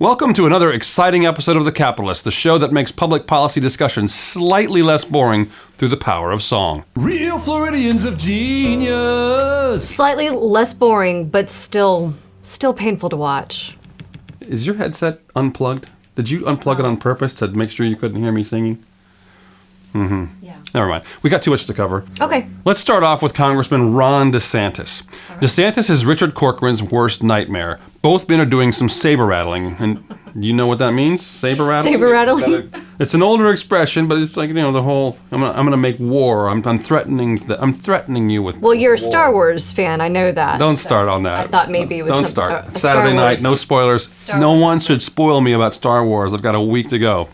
Welcome to another exciting episode of The Capitolist, the show that makes public policy discussion slightly less boring through the power of song. Real Floridians of genius! Slightly less boring, but still painful to watch. Is your headset unplugged? Did you unplug it on purpose to make sure you couldn't hear me singing? Yeah. Never mind. We got too much to cover. Okay. Let's start off with Congressman Ron DeSantis. Right. DeSantis is Richard Corcoran's worst nightmare. Both men are doing some saber rattling. And you know what that means? Saber rattling? Saber rattling? It's an older expression, but it's like, the whole, I'm gonna make war. I'm threatening you with Well, you're a war. Star Wars fan. I know that. Don't start on that. I thought maybe it was Don't start. a Saturday Star night, Wars. no spoilers. No one should spoil me about Star Wars. I've got a week to go.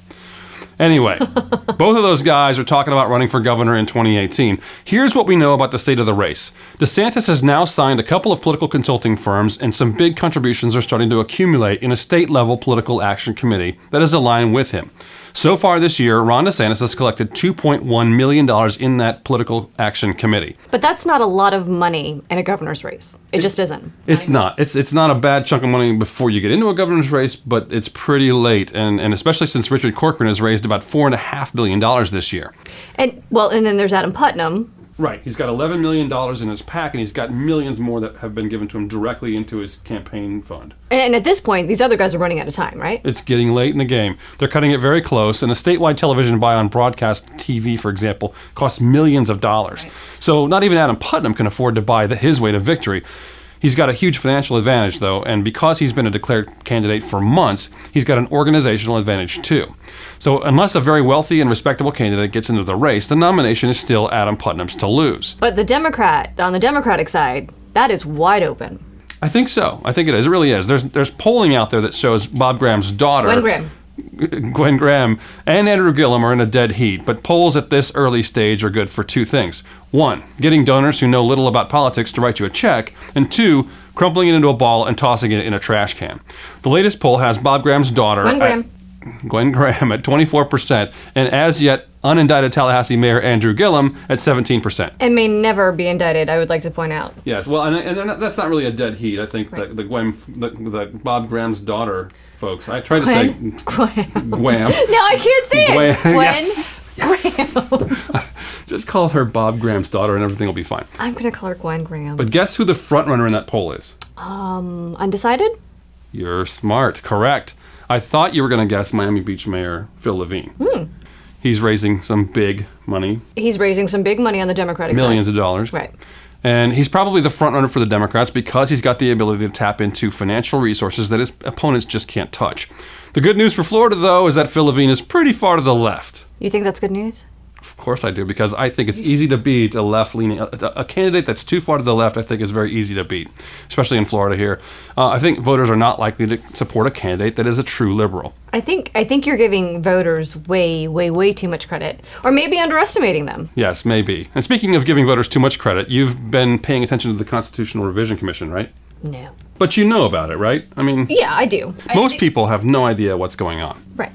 Anyway, both of those guys are talking about running for governor in 2018. Here's what we know about the state of the race. DeSantis has now signed a couple of political consulting firms, and some big contributions are starting to accumulate in a state-level political action committee that is aligned with him. So far this year, Ron DeSantis has collected $2.1 million in that political action committee. But that's not a lot of money in a governor's race. It just isn't. It's not. It's not a bad chunk of money before you get into a governor's race, but it's pretty late, and especially since Richard Corcoran has raised about $4.5 billion this year. And then there's Adam Putnam. Right. He's got $11 million in his PAC, and he's got millions more that have been given to him directly into his campaign fund. And at this point, these other guys are running out of time, right? It's getting late in the game. They're cutting it very close, and a statewide television buy on broadcast TV, for example, costs millions of dollars. Right. So not even Adam Putnam can afford to buy his way to victory. He's got a huge financial advantage, though, and because he's been a declared candidate for months, he's got an organizational advantage, too. So unless a very wealthy and respectable candidate gets into the race, the nomination is still Adam Putnam's to lose. But on the Democratic side, that is wide open. I think so. I think it is. It really is. There's polling out there that shows Bob Graham's daughter, Gwen Graham, and Andrew Gillum are in a dead heat, but polls at this early stage are good for two things. One, getting donors who know little about politics to write you a check, and two, crumpling it into a ball and tossing it in a trash can. The latest poll has Bob Graham's daughter, Gwen Graham, at 24%, and as yet unindicted Tallahassee Mayor Andrew Gillum at 17%. And may never be indicted, I would like to point out. Yes, well, and that's not really a dead heat. I think right. the Bob Graham's daughter folks. I tried to say Gwam. No, I can't say it. Gwen. Yes. Just call her Bob Graham's daughter and everything will be fine. I'm going to call her Gwen Graham. But guess who the front runner in that poll is? Undecided? You're smart. Correct. I thought you were going to guess Miami Beach Mayor Phil Levine. He's raising some big money. He's raising some big money on the Democratic Millions side. of dollars. Right. And he's probably the front runner for the Democrats because he's got the ability to tap into financial resources that his opponents just can't touch. The good news for Florida, though, is that Phil Levine is pretty far to the left. You think that's good news? Of course I do, because I think it's easy to beat a left-leaning... A candidate that's too far to the left, I think, is very easy to beat, especially in Florida here. I think voters are not likely to support a candidate that is a true liberal. I think you're giving voters way too much credit, or maybe underestimating them. Yes, maybe. And speaking of giving voters too much credit, you've been paying attention to the Constitutional Revision Commission, right? No. But you know about it, right? I mean... Yeah, I do. Most people have no idea what's going on. Right.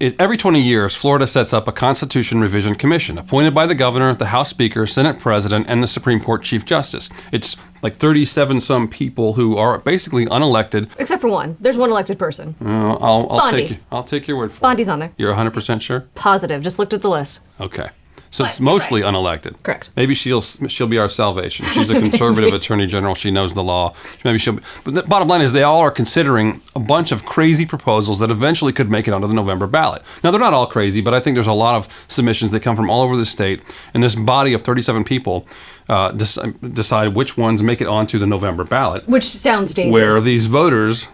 Every 20 years, Florida sets up a Constitution Revision Commission appointed by the governor, the House Speaker, Senate President, and the Supreme Court Chief Justice. It's like 37-some people who are basically unelected. Except for one. There's one elected person. I'll take your word for it. Bondi's on there. You're 100% sure? Positive. Just looked at the list. Okay. So it's mostly unelected. Correct. Maybe she'll be our salvation. She's a conservative attorney general. She knows the law. Maybe she'll be. But the bottom line is they all are considering a bunch of crazy proposals that eventually could make it onto the November ballot. Now, they're not all crazy, but I think there's a lot of submissions that come from all over the state. And this body of 37 people decide which ones make it onto the November ballot. Which sounds dangerous. Where these voters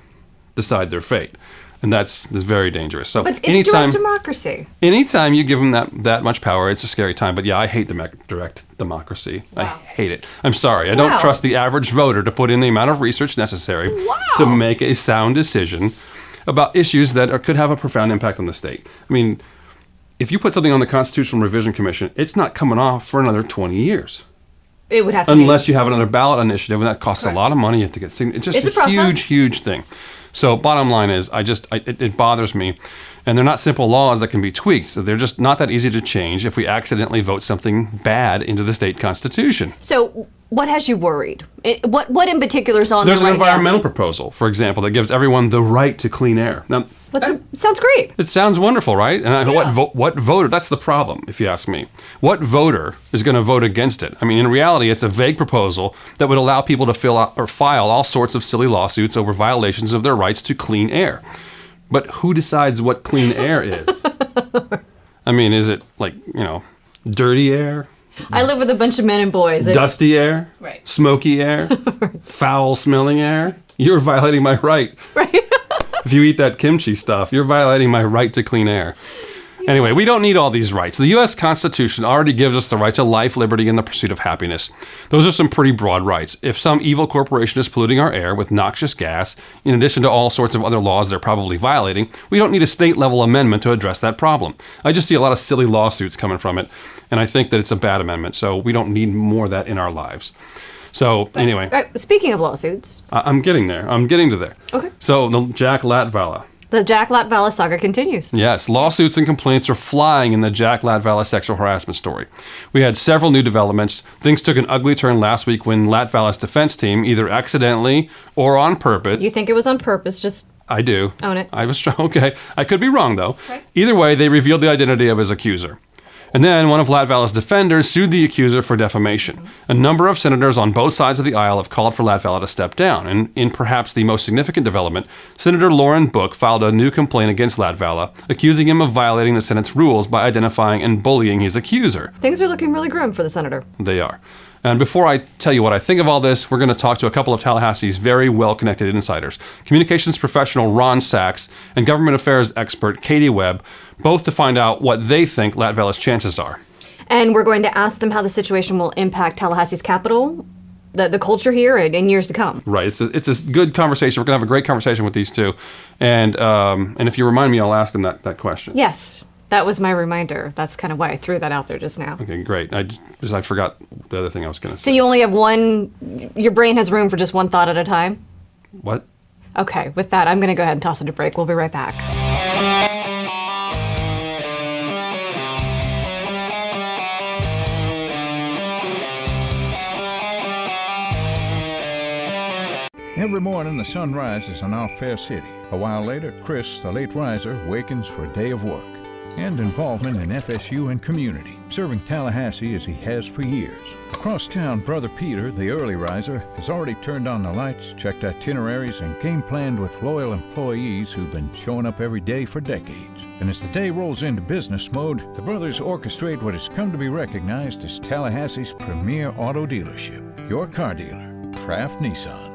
decide their fate. And that's very dangerous. So but it's direct democracy. Anytime you give them that much power, it's a scary time. But yeah, I hate direct democracy. Wow. I hate it. I'm sorry. I don't trust the average voter to put in the amount of research necessary to make a sound decision about issues that could have a profound impact on the state. I mean, if you put something on the Constitutional Revision Commission, it's not coming off for another 20 years. It would have to unless you have another ballot initiative, and that costs a lot of money. You have to get it's just a huge, huge thing. So bottom line is, it bothers me. And they're not simple laws that can be tweaked. So they're just not that easy to change if we accidentally vote something bad into the state constitution. So what has you worried? What in particular is on There's there right an environmental proposal, for example, that gives everyone the right to clean air. Now, sounds great. It sounds wonderful, right? And what voter? That's the problem, if you ask me. What voter is going to vote against it? I mean, in reality, it's a vague proposal that would allow people to fill out or file all sorts of silly lawsuits over violations of their rights to clean air. But who decides what clean air is? I mean, is it like, dirty air? I live with a bunch of men and boys. Dusty air? Right. Smoky air? Foul smelling air? You're violating my right. Right. If you eat that kimchi stuff, you're violating my right to clean air. Anyway, we don't need all these rights. The U.S. Constitution already gives us the right to life, liberty, and the pursuit of happiness. Those are some pretty broad rights. If some evil corporation is polluting our air with noxious gas, in addition to all sorts of other laws they're probably violating, we don't need a state-level amendment to address that problem. I just see a lot of silly lawsuits coming from it, and I think that it's a bad amendment, so we don't need more of that in our lives. So, anyway. Speaking of lawsuits. I'm getting there. I'm getting to there. Okay. So, the Jack Latvala. The Jack Latvala saga continues. Yes, lawsuits and complaints are flying in the Jack Latvala sexual harassment story. We had several new developments. Things took an ugly turn last week when Latvala's defense team, either accidentally or on purpose. You think it was on purpose, just... I do. Own it. I was okay. I could be wrong, though. Right. Either way, they revealed the identity of his accuser. And then one of Latvala's defenders sued the accuser for defamation. A number of senators on both sides of the aisle have called for Latvala to step down. And in perhaps the most significant development, Senator Lauren Book filed a new complaint against Latvala, accusing him of violating the Senate's rules by identifying and bullying his accuser. Things are looking really grim for the senator. They are. And before I tell you what I think of all this, we're going to talk to a couple of Tallahassee's very well-connected insiders, communications professional Ron Sachs and government affairs expert Katie Webb, both to find out what they think Latvala's chances are. And we're going to ask them how the situation will impact Tallahassee's capital, the culture here, in years to come. Right. It's a good conversation. We're going to have a great conversation with these two. And if you remind me, I'll ask them that question. Yes. That was my reminder. That's kind of why I threw that out there just now. Okay, great. I forgot the other thing I was going to say. So you only have one, your brain has room for just one thought at a time? What? Okay, with that, I'm going to go ahead and toss it to break. We'll be right back. Every morning the sun rises in our fair city. A while later, Chris, the late riser, wakens for a day of work and involvement in FSU and community, serving Tallahassee as he has for years. Across town, Brother Peter, the early riser, has already turned on the lights, checked itineraries, and game planned with loyal employees who've been showing up every day for decades. And as the day rolls into business mode, the brothers orchestrate what has come to be recognized as Tallahassee's premier auto dealership, your car dealer, Kraft Nissan.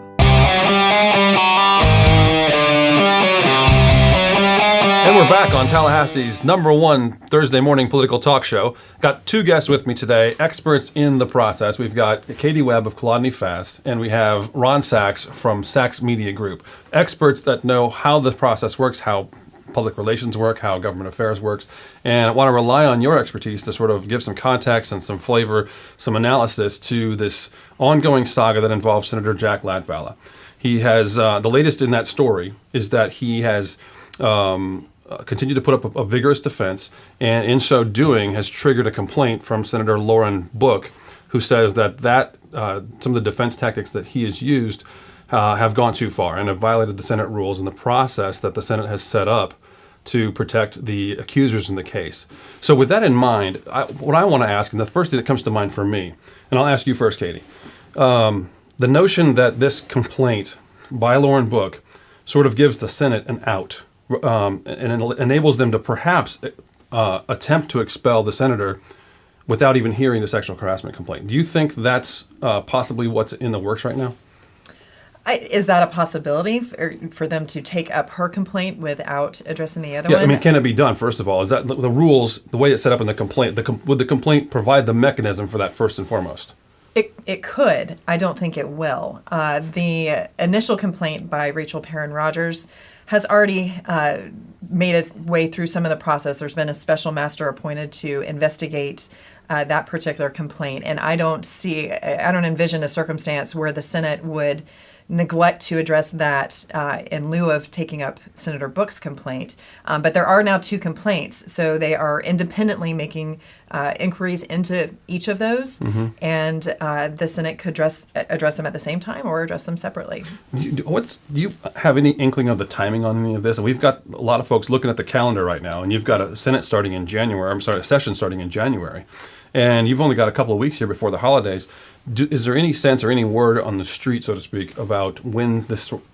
And we're back on Tallahassee's #1 Thursday morning political talk show. Got two guests with me today, experts in the process. We've got Katie Webb of Kolodny Fast, and we have Ron Sachs from Sachs Media Group. Experts that know how the process works, how public relations work, how government affairs works, and I want to rely on your expertise to sort of give some context and some flavor, some analysis to this ongoing saga that involves Senator Jack Latvala. He has, the latest in that story is that he has continued to put up a vigorous defense, and in so doing has triggered a complaint from Senator Lauren Book, who says that some of the defense tactics that he has used have gone too far and have violated the Senate rules and the process that the Senate has set up to protect the accusers in the case. So with that in mind, what I want to ask, and the first thing that comes to mind for me, and I'll ask you first, Katie, the notion that this complaint by Lauren Book sort of gives the Senate an out, and enables them to perhaps attempt to expel the senator without even hearing the sexual harassment complaint. Do you think that's possibly what's in the works right now? Is that a possibility for them to take up her complaint without addressing the other one? I mean, can it be done, first of all? Is that the rules, the way it's set up in the complaint, would the complaint provide the mechanism for that first and foremost? It could. I don't think it will. The initial complaint by Rachel Perrin Rogers has already made its way through some of the process. There's been a special master appointed to investigate that particular complaint. And I don't envision a circumstance where the Senate would neglect to address that in lieu of taking up Senator Book's complaint. But there are now 2 complaints, so they are independently making inquiries into each of those, and the Senate could address them at the same time or address them separately. Do you have any inkling of the timing on any of this? We've got a lot of folks looking at the calendar right now, and you've got a session starting in January, and you've only got a couple of weeks here before the holidays. Is there any sense or any word on the street, so to speak, about when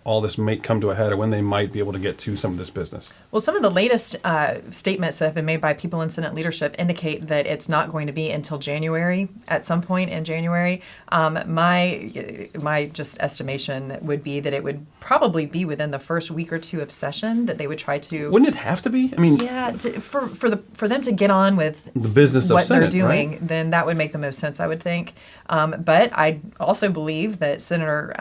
all this may come to a head, or when they might be able to get to some of this business? Well, some of the latest statements that have been made by people in Senate leadership indicate that it's not going to be until January, at some point in January. My just estimation would be that it would probably be within the first week or 2 of session that they would try to. Wouldn't it have to be? I mean, yeah, for them to get on with the business of what Senate, they're doing, right? Then that would make the most sense, I would think. But I also believe that Senator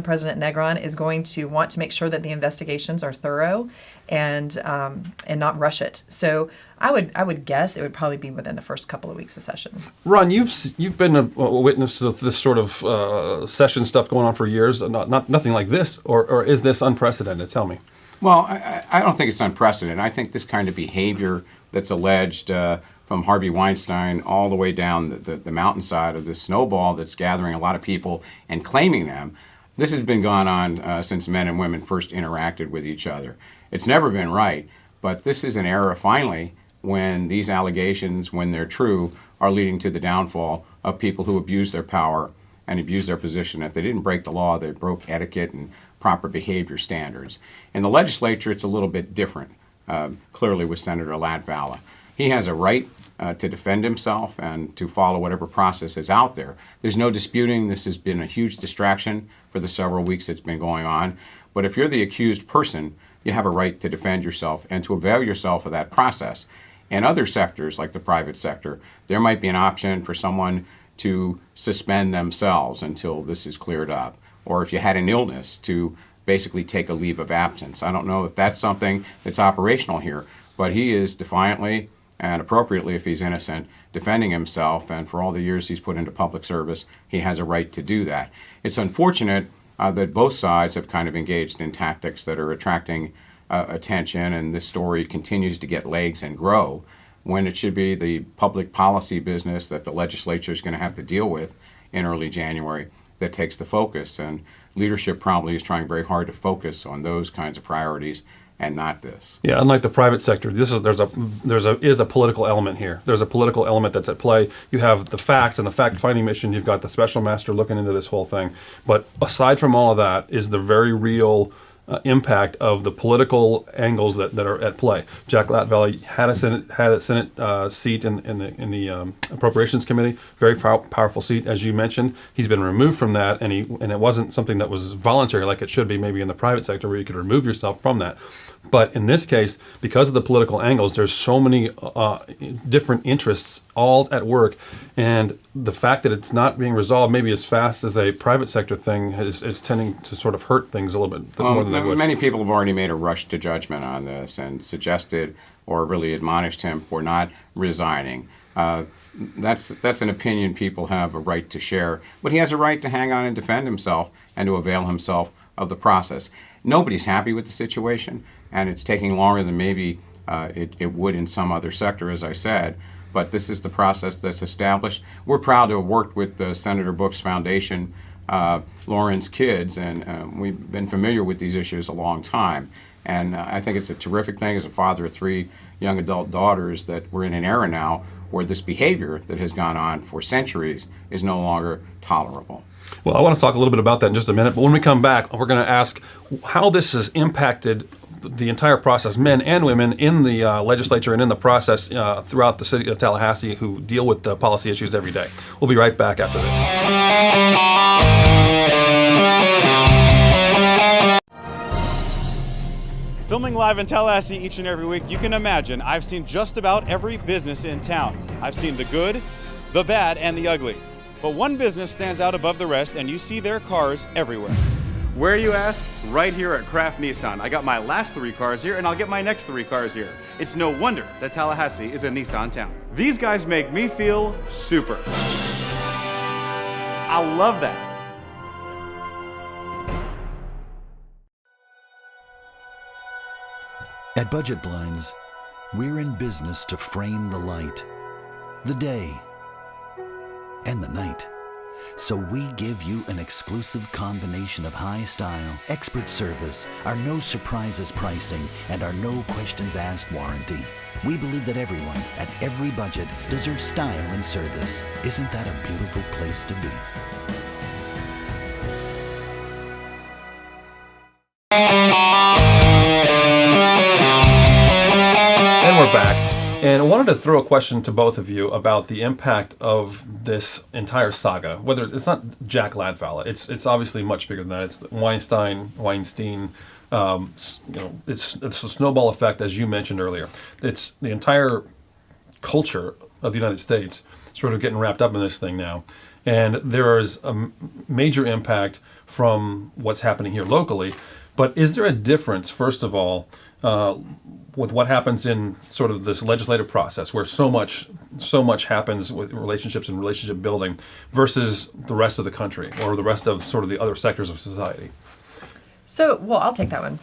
President Negron, is going to want to make sure that the investigations are thorough and not rush it. So I would guess it would probably be within the first couple of weeks of session. Ron, you've been a witness to this sort of session stuff going on for years. Nothing like this, or is this unprecedented? Tell me. Well, I don't think it's unprecedented. I think this kind of behavior that's alleged from Harvey Weinstein all the way down the mountainside of this snowball that's gathering a lot of people and claiming them, this has been going on since men and women first interacted with each other. It's never been right, but this is an era finally when these allegations, when they're true, are leading to the downfall of people who abuse their power and abuse their position. If they didn't break the law, they broke etiquette and proper behavior standards. In the legislature, it's a little bit different, clearly with Senator Latvala. He has a right to defend himself and to follow whatever process is out there. There's no disputing this has been a huge distraction for the several weeks it's been going on. But if you're the accused person, you have a right to defend yourself and to avail yourself of that process. In other sectors, like the private sector, there might be an option for someone to suspend themselves until this is cleared up. Or if you had an illness, to basically take a leave of absence. I don't know if that's something that's operational here, but he is defiantly and appropriately, if he's innocent, defending himself, and for all the years he's put into public service, he has a right to do that. It's unfortunate that both sides have kind of engaged in tactics that are attracting attention, and this story continues to get legs and grow when it should be the public policy business that the legislature is going to have to deal with in early January that takes the focus. And leadership probably is trying very hard to focus on those kinds of priorities and not this. Yeah, unlike the private sector, there's a political element here. There's a political element that's at play. You have the facts and the fact-finding mission. You've got the special master looking into this whole thing. But aside from all of that is the very real impact of the political angles that are at play. Jack Latvala had a Senate seat in the Appropriations Committee, very powerful seat, as you mentioned. He's been removed from that, and it wasn't something that was voluntary like it should be maybe in the private sector where you could remove yourself from that. But in this case, because of the political angles, there's so many different interests all at work, and the fact that it's not being resolved maybe as fast as a private sector thing is tending to sort of hurt things a little bit more than they would. Many people have already made a rush to judgment on this and suggested or really admonished him for not resigning. That's an opinion people have a right to share, but he has a right to hang on and defend himself and to avail himself of the process. Nobody's happy with the situation, and it's taking longer than maybe it would in some other sector, as I said, but this is the process that's established. We're proud to have worked with Senator Book's foundation, Lauren's Kids, and we've been familiar with these issues a long time. And I think it's a terrific thing as a father of 3 young adult daughters that we're in an era now where this behavior that has gone on for centuries is no longer tolerable. Well, I want to talk a little bit about that in just a minute, but when we come back, we're going to ask how this has impacted the entire process, men and women in the legislature and in the process throughout the city of Tallahassee who deal with the policy issues every day. We'll be right back after this. Filming live in Tallahassee each and every week, you can imagine I've seen just about every business in town. I've seen the good, the bad, and the ugly. But one business stands out above the rest, and you see their cars everywhere. Where you ask? Right here at Kraft Nissan. I got my last 3 cars here, and I'll get my next 3 cars here. It's no wonder that Tallahassee is a Nissan town. These guys make me feel super. I love that. At Budget Blinds, we're in business to frame the light, the day, and the night. So we give you an exclusive combination of high style, expert service, our no surprises pricing, and our no questions asked warranty. We believe that everyone, at every budget, deserves style and service. Isn't that a beautiful place to be? And we're back. And I wanted to throw a question to both of you about the impact of this entire saga. Whether it's not Jack Ladfalla, it's obviously much bigger than that. It's Weinstein. It's a snowball effect, as you mentioned earlier. It's the entire culture of the United States sort of getting wrapped up in this thing now, and there is a major impact from what's happening here locally. But is there a difference, first of all, with what happens in sort of this legislative process, where so much happens with relationships and relationship building, versus the rest of the country or the rest of sort of the other sectors of society? So, well, I'll take that one,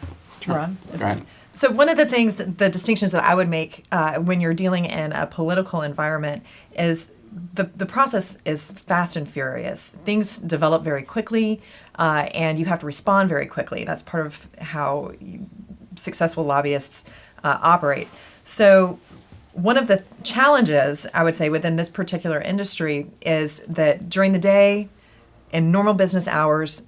Ron. Right. So one of the things, the distinctions that I would make when you're dealing in a political environment is the process is fast and furious. Things develop very quickly, and you have to respond very quickly. That's part of how successful lobbyists operate. So one of the challenges, I would say, within this particular industry is that during the day, in normal business hours,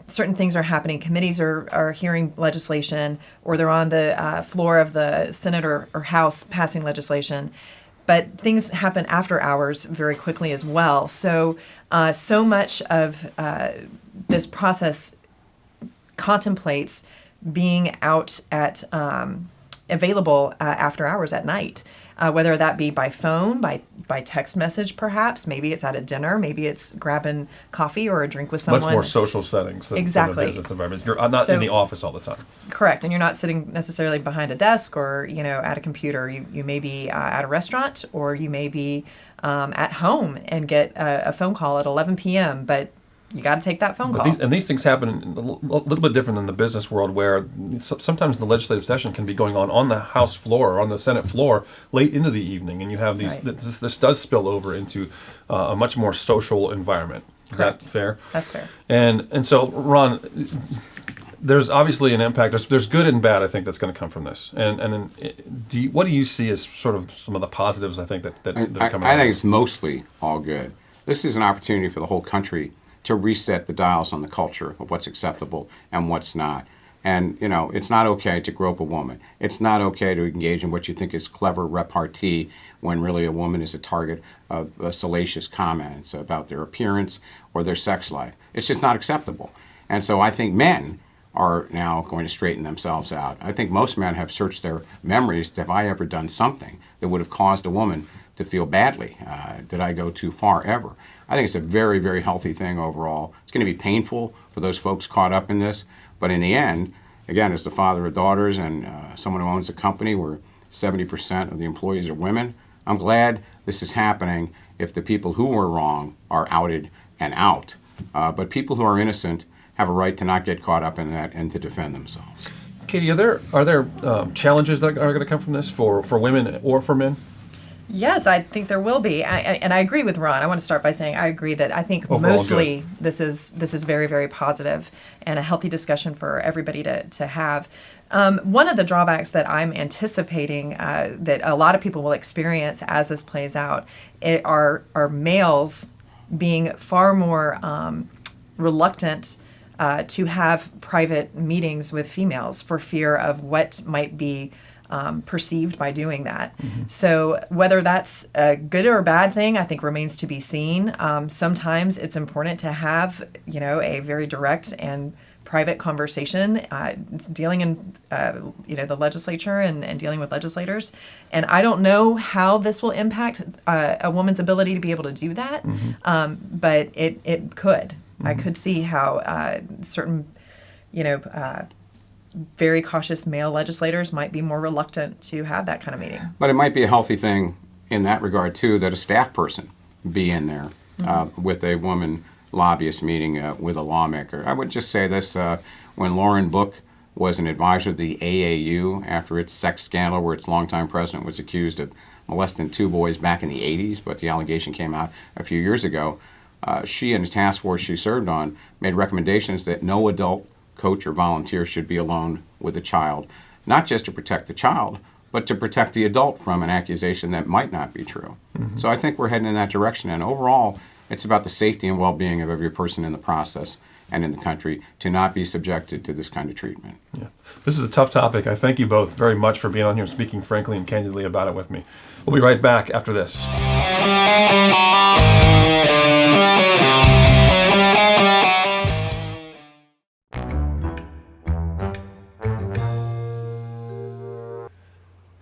certain things are happening. Committees are hearing legislation, or they're on the floor of the Senate or House passing legislation. But things happen after hours very quickly as well. So much of this process contemplates being out at available after hours at night, whether that be by phone, by text message, perhaps. Maybe it's at a dinner. Maybe it's grabbing coffee or a drink with someone. Much more social settings than Exactly. the business environment. You're not in the office all the time. Correct, and you're not sitting necessarily behind a desk or at a computer. You may be at a restaurant, or you may be at home and get a phone call at 11 p.m. But you got to take that phone call. These things happen a little bit different than the business world, where sometimes the legislative session can be going on the House floor or on the Senate floor late into the evening, and you have these. Right. This does spill over into a much more social environment. Is Correct. that fair? That's fair. And so, Ron, there's obviously an impact. There's good and bad, I think, that's going to come from this. And what do you see as sort of some of the positives, I think, that are coming out? I think it's mostly all good. This is an opportunity for the whole country to reset the dials on the culture of what's acceptable and what's not. And, it's not okay to grope a woman. It's not okay to engage in what you think is clever repartee when really a woman is a target of salacious comments about their appearance or their sex life. It's just not acceptable. And so I think men are now going to straighten themselves out. I think most men have searched their memories. Have I ever done something that would have caused a woman to feel badly? Did I go too far ever? I think it's a very, very healthy thing overall. It's going to be painful for those folks caught up in this, but in the end, again, as the father of daughters and someone who owns a company where 70% of the employees are women, I'm glad this is happening if the people who were wrong are outed and out. But people who are innocent have a right to not get caught up in that and to defend themselves. Katie, are there challenges that are going to come from this for women or for men? Yes, I think there will be, and I agree with Ron. I want to start by saying I agree that I think overall mostly this is very, very positive and a healthy discussion for everybody to have. One of the drawbacks that I'm anticipating that a lot of people will experience as this plays out are males being far more reluctant to have private meetings with females for fear of what might be perceived by doing that. Mm-hmm. So whether that's a good or a bad thing, I think remains to be seen. Sometimes it's important to have, a very direct and private conversation, dealing in, the legislature and dealing with legislators. And I don't know how this will impact a woman's ability to be able to do that, but it could. Mm-hmm. I could see how certain very cautious male legislators might be more reluctant to have that kind of meeting. But it might be a healthy thing in that regard, too, that a staff person be in there with a woman lobbyist meeting with a lawmaker. I would just say this, when Lauren Book was an advisor to the AAU after its sex scandal where its longtime president was accused of molesting 2 boys back in the 80s, but the allegation came out a few years ago, she and the task force she served on made recommendations that no adult coach or volunteer should be alone with a child, not just to protect the child, but to protect the adult from an accusation that might not be true. So I think we're heading in that direction, and overall, it's about the safety and well-being of every person in the process and in the country to not be subjected to this kind of treatment. Yeah. This is a tough topic. I thank you both very much for being on here and speaking frankly and candidly about it with me. We'll be right back after this.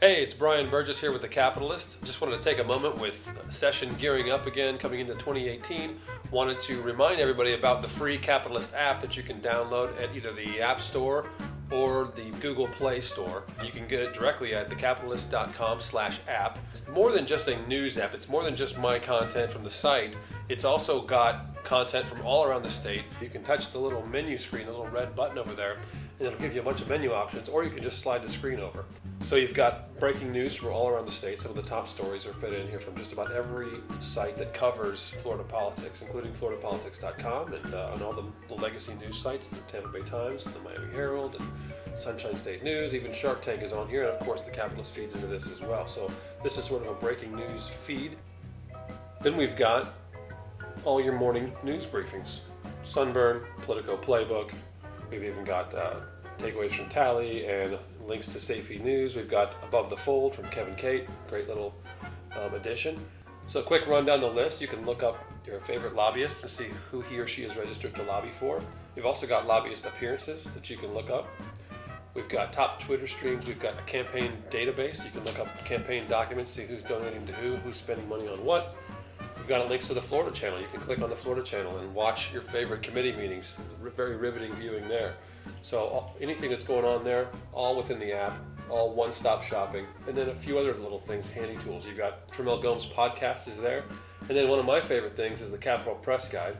Hey, it's Brian Burgess here with the Capitolist. Just wanted to take a moment with session gearing up again, coming into 2018. Wanted to remind everybody about the free Capitolist app that you can download at either the App Store or the Google Play Store. You can get it directly at thecapitalist.com/app. It's more than just a news app. It's more than just my content from the site. It's also got content from all around the state. You can touch the little menu screen, the little red button over there, and it'll give you a bunch of menu options, or you can just slide the screen over. So you've got breaking news from all around the state. Some of the top stories are fit in here from just about every site that covers Florida politics, including floridapolitics.com and on all the legacy news sites, the Tampa Bay Times, the Miami Herald, and Sunshine State News. Even Shark Tank is on here, and of course the Capitolist feeds into this as well. So this is sort of a breaking news feed. Then we've got all your morning news briefings. Sunburn, Politico Playbook. We've even got takeaways from Tally and links to Safety News. We've got Above the Fold from Kevin Kate, great little addition. So a quick run down the list. You can look up your favorite lobbyist to see who he or she is registered to lobby for. We've also got lobbyist appearances that you can look up. We've got top Twitter streams. We've got a campaign database. You can look up campaign documents, see who's donating to who's spending money on what. We've got links to the Florida channel. You can click on the Florida channel and watch your favorite committee meetings. It's very riveting viewing there. So anything that's going on there, all within the app, all one-stop shopping. And then a few other little things, handy tools. You've got Tramel Gomes' podcast is there. And then one of my favorite things is the Capitol Press Guide,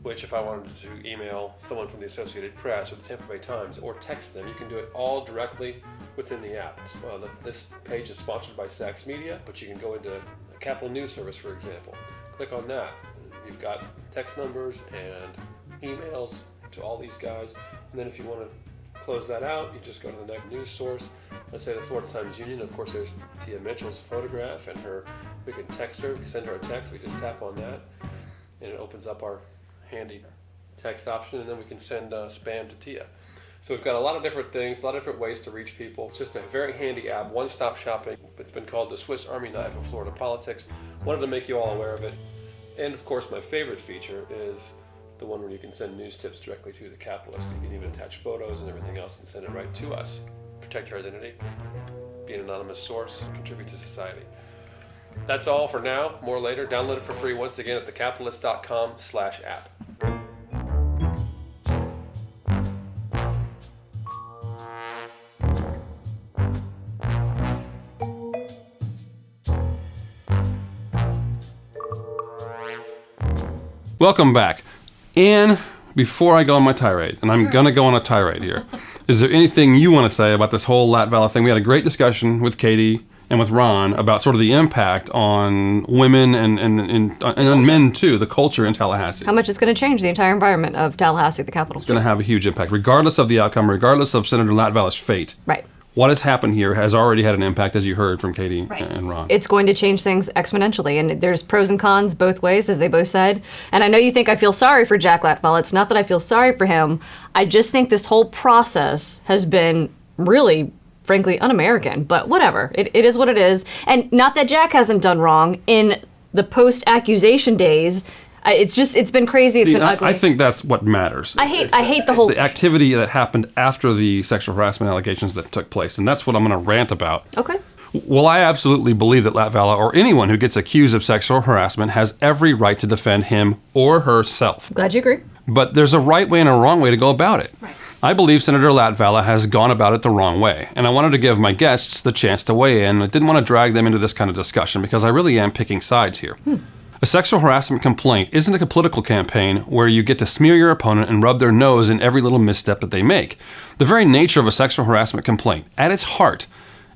which if I wanted to email someone from the Associated Press or the Tampa Bay Times or text them, you can do it all directly within the app. This page is sponsored by Saks Media, but you can go into the Capitol News Service, for example. Click on that. You've got text numbers and emails to all these guys. And then if you want to close that out, you just go to the next news source. Let's say the Florida Times Union. Of course, there's Tia Mitchell's photograph and her. We can text her. We send her a text. We just tap on that, and it opens up our handy text option, and then we can send spam to Tia. So we've got a lot of different things, a lot of different ways to reach people. It's just a very handy app, one-stop shopping. It's been called the Swiss Army knife of Florida politics. Wanted to make you all aware of it. And of course, my favorite feature is the one where you can send news tips directly to the Capitolist. You can even attach photos and everything else and send it right to us. Protect your identity, be an anonymous source, contribute to society. That's all for now. More later. Download it for free once again at thecapitalist.com/app. Welcome back. And before I go on my tirade, and I'm going to go on a tirade here, is there anything you want to say about this whole Latvala thing? We had a great discussion with Katie and with Ron about sort of the impact on women and on men too, the culture in Tallahassee. How much it's going to change the entire environment of Tallahassee, the capital. It's going to have a huge impact, regardless of the outcome, regardless of Senator Latvala's fate. Right. What has happened here has already had an impact, as you heard from Katie and Ron. It's going to change things exponentially, and there's pros and cons both ways, as they both said. And I know you think I feel sorry for Jack Latvala. It's not that I feel sorry for him. I just think this whole process has been really, frankly, un-American. But whatever. It is what it is. And not that Jack hasn't done wrong. In the post-accusation days, it's been crazy. It's been ugly. I think that's what matters. I hate the whole the activity that happened after the sexual harassment allegations that took place, and that's what I'm going to rant about. Okay. Well, I absolutely believe that Latvala, or anyone who gets accused of sexual harassment, has every right to defend him or herself. Glad you agree. But there's a right way and a wrong way to go about it. Right. I believe Senator Latvala has gone about it the wrong way, and I wanted to give my guests the chance to weigh in. I didn't want to drag them into this kind of discussion because I really am picking sides here. A sexual harassment complaint isn't a political campaign where you get to smear your opponent and rub their nose in every little misstep that they make. The very nature of a sexual harassment complaint, at its heart,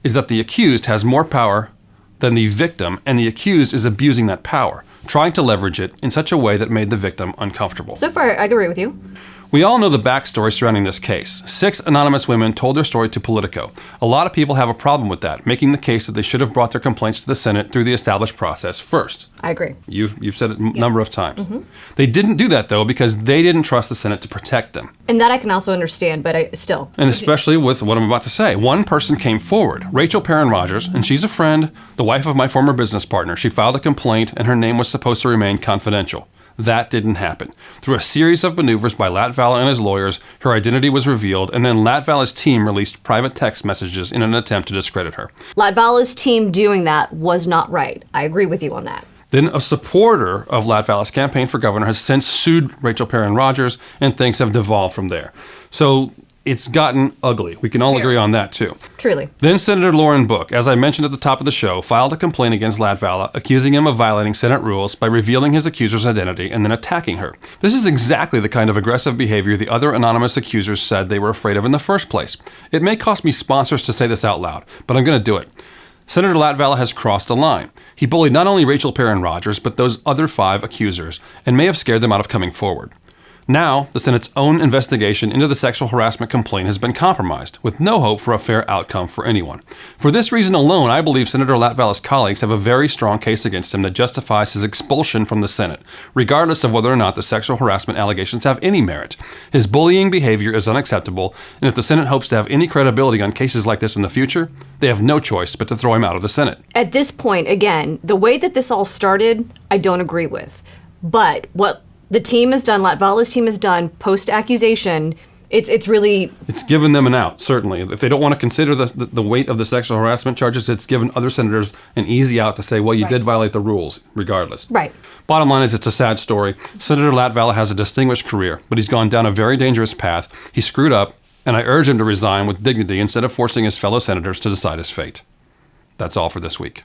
is that the accused has more power than the victim, and the accused is abusing that power, trying to leverage it in such a way that made the victim uncomfortable. So far, I agree with you. We all know the backstory surrounding this case. 6 anonymous women told their story to Politico. A lot of people have a problem with that, making the case that they should have brought their complaints to the Senate through the established process first. I agree. You've said it a number of times. They didn't do that, though, because they didn't trust the Senate to protect them. And that I can also understand, but I still. And especially with what I'm about to say. One person came forward, Rachel Perrin Rogers, and she's a friend, the wife of my former business partner. She filed a complaint, and her name was supposed to remain confidential. That didn't happen. Through a series of maneuvers by Latvala and his lawyers, her identity was revealed, and then Latvala's team released private text messages in an attempt to discredit her. Latvala's team doing that was not right. I agree with you on that. Then a supporter of Latvala's campaign for governor has since sued Rachel Perrin Rogers, and things have devolved from there. So it's gotten ugly. We can all agree on that, too. Truly. Then Senator Lauren Book, as I mentioned at the top of the show, filed a complaint against Latvala, accusing him of violating Senate rules by revealing his accuser's identity and then attacking her. This is exactly the kind of aggressive behavior the other anonymous accusers said they were afraid of in the first place. It may cost me sponsors to say this out loud, but I'm going to do it. Senator Latvala has crossed a line. He bullied not only Rachel Perrin Rogers, but those other 5 accusers, and may have scared them out of coming forward. Now, the Senate's own investigation into the sexual harassment complaint has been compromised, with no hope for a fair outcome for anyone. For this reason alone, I believe Senator Latvala's colleagues have a very strong case against him that justifies his expulsion from the Senate, regardless of whether or not the sexual harassment allegations have any merit. His bullying behavior is unacceptable, and if the Senate hopes to have any credibility on cases like this in the future, they have no choice but to throw him out of the Senate. At this point, again, the way that this all started, I don't agree with. But what the team has done, Latvala's team has done, post-accusation, it's really... It's given them an out, certainly. If they don't want to consider the weight of the sexual harassment charges, it's given other senators an easy out to say, well, you did violate the rules, regardless. Right. Bottom line is, it's a sad story. Senator Latvala has a distinguished career, but he's gone down a very dangerous path. He screwed up, and I urge him to resign with dignity instead of forcing his fellow senators to decide his fate. That's all for this week.